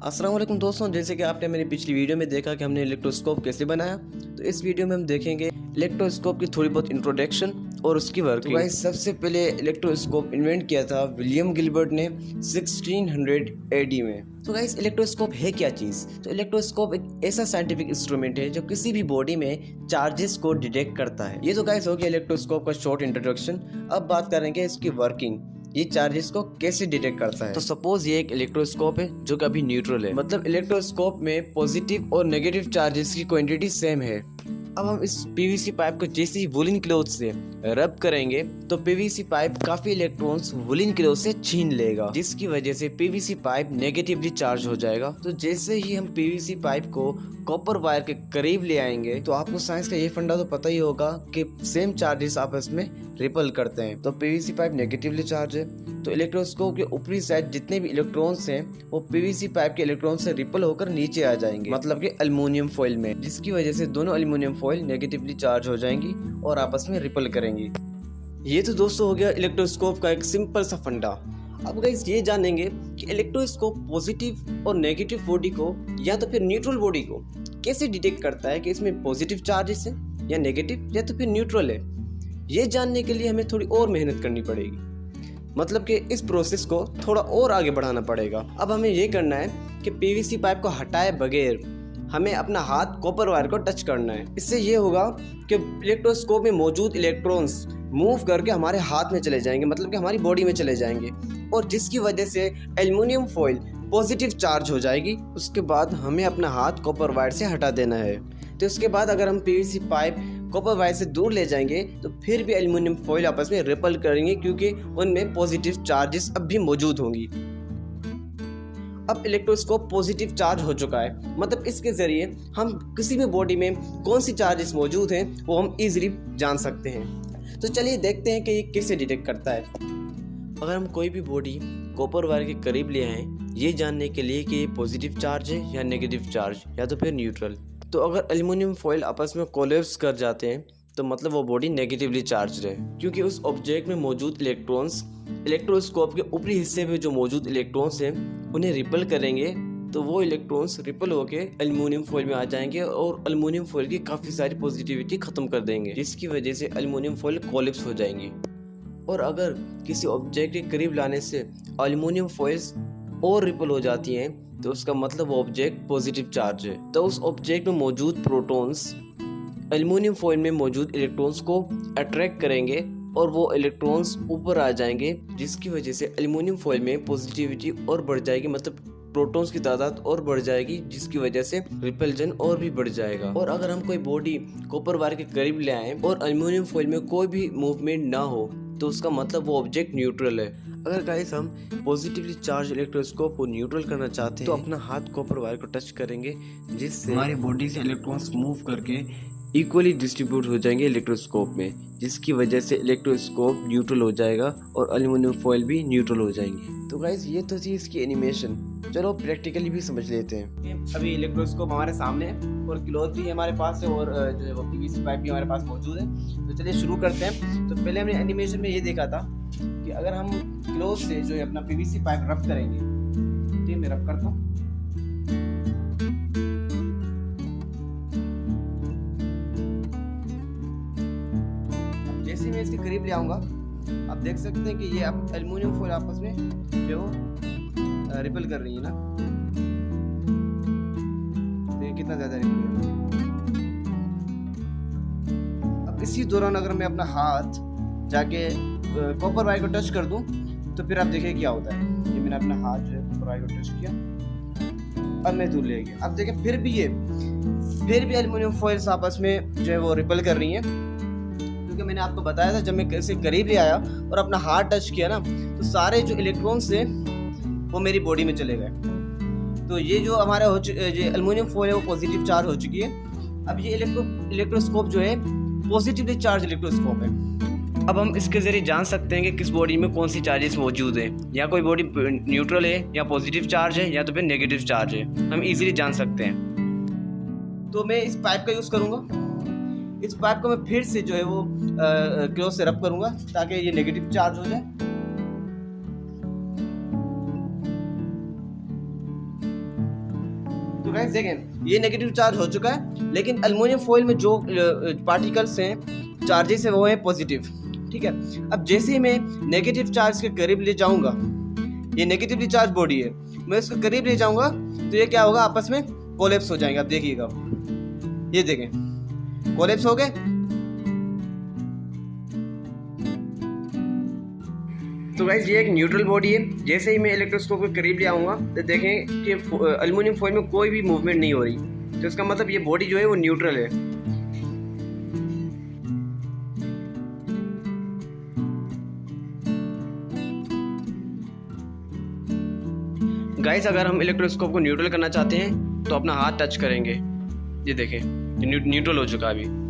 अस्सलाम वालेकुम दोस्तों, जैसे कि आपने मेरी पिछली वीडियो में देखा कि हमने इलेक्ट्रोस्कोप कैसे बनाया, तो इस वीडियो में हम देखेंगे इलेक्ट्रोस्कोप की थोड़ी बहुत इंट्रोडक्शन और उसकी वर्किंग। तो गाइस, सबसे पहले इलेक्ट्रोस्कोप इन्वेंट किया था विलियम गिलबर्ट ने 1600 एडी में। तो गाइस, इलेक्ट्रोस्कोप है क्या चीज़? तो इलेक्ट्रोस्कोप एक ऐसा साइंटिफिक इंस्ट्रूमेंट है जो किसी भी बॉडी में चार्जेस को डिटेक्ट करता है। ये तो गाइस हो गया इलेक्ट्रोस्कोप का शॉर्ट इंट्रोडक्शन। अब बात करेंगे इसकी वर्किंग, ये चार्जेस को कैसे डिटेक्ट करता है। तो सपोज ये एक इलेक्ट्रोस्कोप है जो कि अभी न्यूट्रल है, मतलब इलेक्ट्रोस्कोप में पॉजिटिव और नेगेटिव चार्जेस की क्वांटिटी सेम है। अब हम इस पीवीसी पाइप को जैसे ही वुलन क्लॉथ से रब करेंगे तो पीवीसी पाइप काफी इलेक्ट्रॉन्स वुलन क्लॉथ से छीन लेगा, जिसकी वजह से पीवीसी पाइप नेगेटिवली चार्ज हो जाएगा। तो जैसे ही हम पीवीसी पाइप को कॉपर वायर के करीब ले आएंगे, तो आपको साइंस का ये फंडा तो पता ही होगा कि सेम चार्जेस आपस में रिपल करते हैं। तो पीवीसी पाइप नेगेटिवली चार्ज है, तो इलेक्ट्रोस्कोप के ऊपरी साइड जितने भी इलेक्ट्रॉन्स हैं वो पीवीसी पाइप के इलेक्ट्रॉन से रिपल होकर नीचे आ जाएंगे, मतलब कि एल्युमिनियम फॉइल में, जिसकी वजह से दोनों एल्युमिनियम फॉइल नेगेटिवली चार्ज हो जाएंगी और आपस में रिपल करेंगी। ये तो दोस्तों हो गया इलेक्ट्रोस्कोप का एक सिंपल सा फंडा। अब गाइस ये जानेंगे कि इलेक्ट्रोस्कोप पॉजिटिव और नेगेटिव बॉडी को या तो फिर न्यूट्रल बॉडी को कैसे डिटेक्ट करता है कि इसमें पॉजिटिव चार्जेस है या नेगेटिव या तो फिर न्यूट्रल है। ये जानने के लिए हमें थोड़ी और मेहनत करनी पड़ेगी, मतलब कि इस प्रोसेस को थोड़ा और आगे बढ़ाना पड़ेगा। अब हमें ये करना है कि पीवीसी पाइप को हटाए बगैर हमें अपना हाथ कॉपर वायर को टच करना है। इससे ये होगा कि इलेक्ट्रोस्कोप में मौजूद इलेक्ट्रॉन्स मूव करके हमारे हाथ में चले जाएंगे, मतलब कि हमारी बॉडी में चले जाएंगे, और जिसकी वजह से एल्युमिनियम फॉइल पॉजिटिव चार्ज हो जाएगी। उसके बाद हमें अपना हाथ कॉपर वायर से हटा देना है। तो उसके बाद अगर हम पीवीसी पाइप कॉपर वायर से दूर ले जाएंगे तो फिर भी एल्युमिनियम फॉइल आपस में रिपल करेंगे, क्योंकि उनमें पॉजिटिव चार्जेस अब भी मौजूद होंगी। अब इलेक्ट्रोस्कोप पॉजिटिव चार्ज हो चुका है, मतलब इसके जरिए हम किसी भी बॉडी में कौन सी चार्जेस मौजूद हैं वो हम इजीली जान सकते हैं। तो चलिए देखते हैं कि ये कैसे डिटेक्ट करता है। अगर हम कोई भी बॉडी कॉपर वायर के करीब ले आए ये जानने के लिए कि ये पॉजिटिव चार्ज है या नेगेटिव चार्ज या तो फिर न्यूट्रल, तो अगर एल्युमिनियम फॉइल आपस में कोलैप्स कर जाते हैं तो मतलब वो बॉडी नेगेटिवली चार्ज्ड है, क्योंकि उस ऑब्जेक्ट में मौजूद इलेक्ट्रॉन्स इलेक्ट्रोस्कोप के ऊपरी हिस्से में जो मौजूद इलेक्ट्रॉन्स हैं उन्हें रिपल करेंगे। तो वो इलेक्ट्रॉन्स रिपल होके एल्युमिनियम फॉइल में आ जाएंगे और एल्युमिनियम फॉइल की काफ़ी सारी पॉजिटिविटी खत्म कर देंगे, जिसकी वजह से एल्युमिनियम फॉइल कोलैप्स हो जाएंगी। और अगर किसी ऑब्जेक्ट के करीब लाने से एल्युमिनियम फॉइल्स और रिपल हो जाती हैं तो उसका मतलब वो ऑब्जेक्ट पॉजिटिव चार्ज है। तो उस ऑब्जेक्ट में मौजूद प्रोटॉन्स एल्युमिनियम फॉइल में मौजूद इलेक्ट्रॉन्स को अट्रैक्ट करेंगे और वो इलेक्ट्रॉन्स ऊपर आ जाएंगे, जिसकी वजह से एल्युमिनियम फॉइल में पॉजिटिविटी और बढ़ जाएगी, मतलब प्रोटॉन्स की तादाद और बढ़ जाएगी, जिसकी वजह से रिपल्जन और भी बढ़ जाएगा। और अगर हम कोई बॉडी कॉपर वायर के करीब ले आए और एल्युमिनियम फॉइल में कोई भी मूवमेंट ना हो तो उसका मतलब वो ऑब्जेक्ट न्यूट्रल है। अगर गाइस हम पॉजिटिवली चार्ज इलेक्ट्रोस्कोप को न्यूट्रल करना चाहते हैं तो अपना हाथ कॉपर वायर को टच करेंगे, जिससे हमारी बॉडी से इलेक्ट्रॉन्स मूव करके इक्वली डिस्ट्रीब्यूट हो जाएंगे इलेक्ट्रोस्कोप में, जिसकी वजह से इलेक्ट्रोस्कोप न्यूट्रल हो जाएगा और एल्युमिनियम फॉइल भी न्यूट्रल हो जाएंगे। तो गाइस ये तो थी इसकी एनिमेशन, चलो प्रैक्टिकली भी समझ लेते हैं। अभी इलेक्ट्रोस्कोप हमारे सामने है और क्लॉथ भी हमारे पास है और जो है वो पीवीसी पाइप भी हमारे पास मौजूद है। तो चलिए शुरू करते हैं। तो पहले हमने एनिमेशन में ये देखा था कि अगर हम क्लॉथ से जो है अपना पीवीसी पाइप रब करेंगे, ठीक है, मैं रब करता हूँ। जैसे मैं इसके करीब ले आऊंगा आप देख सकते हैं कि ये अब एल्युमिनियम फॉइल आपस में जो रिपल कर रही है ना, तो ये कितना ज्यादा रिपल कर रही है। अब इसी दौरान अगर मैं अपना हाथ जाके कॉपर वायर को टच कर दूं तो फिर आप देखिए क्या होता है। ये मैंने अपना हाथ जो है कॉपर वायर को टच किया, अब मैं दूर ले गया। अब देखिए फिर भी एल्युमिनियम फॉइल्स आपस में जो है वो रिपल कर रही हैं, क्योंकि मैंने आपको बताया था जब मैं इसे करीब ले आया और अपना हाथ टच किया ना तो सारे जो इलेक्ट्रॉन्स थे वो मेरी बॉडी में चले गए। तो ये जो हमारा जो एल्युमिनियम फॉइल है वो पॉजिटिव चार्ज हो चुकी है। अब ये इलेक्ट्रोस्कोप जो है पॉजिटिवली चार्ज इलेक्ट्रोस्कोप है। अब हम इसके जरिए जान सकते हैं कि किस बॉडी में कौन सी चार्जेस मौजूद है, या कोई बॉडी न्यूट्रल है या पॉजिटिव चार्ज है या तो फिर नेगेटिव चार्ज है, हम इजीली जान सकते हैं। तो मैं इस पाइप का यूज़ करूँगा। इस पाइप को मैं फिर से जो है वो क्लॉथ से रब करूंगा ताकि ये नेगेटिव चार्ज हो जाए। तो गाइस देखें ये नेगेटिव चार्ज हो चुका है, लेकिन एल्युमिनियम फॉइल में जो पार्टिकल्स हैं, चार्जेस है, वो है पॉजिटिव। ठीक है, अब जैसे ही मैं नेगेटिव चार्ज के करीब ले जाऊंगा, ये नेगेटिवली चार्ज बॉडी है, मैं इसको करीब ले जाऊंगा तो ये क्या होगा, आपस में कोलैप्स हो जाएंगे। आप देखिएगा, ये देखें कोलैप्स हो गए। तो गाइस ये एक न्यूट्रल बॉडी है। जैसे ही मैं इलेक्ट्रोस्कोप के करीब ले आऊँगा तो देखें कि एल्युमिनियम फॉइल में कोई भी मूवमेंट नहीं हो रही, तो इसका मतलब ये बॉडी जो है वो न्यूट्रल है। गाइस अगर हम इलेक्ट्रोस्कोप को न्यूट्रल करना चाहते हैं तो अपना हाथ टच करेंगे, ये देखें न्यूट्रल हो चुका है अभी।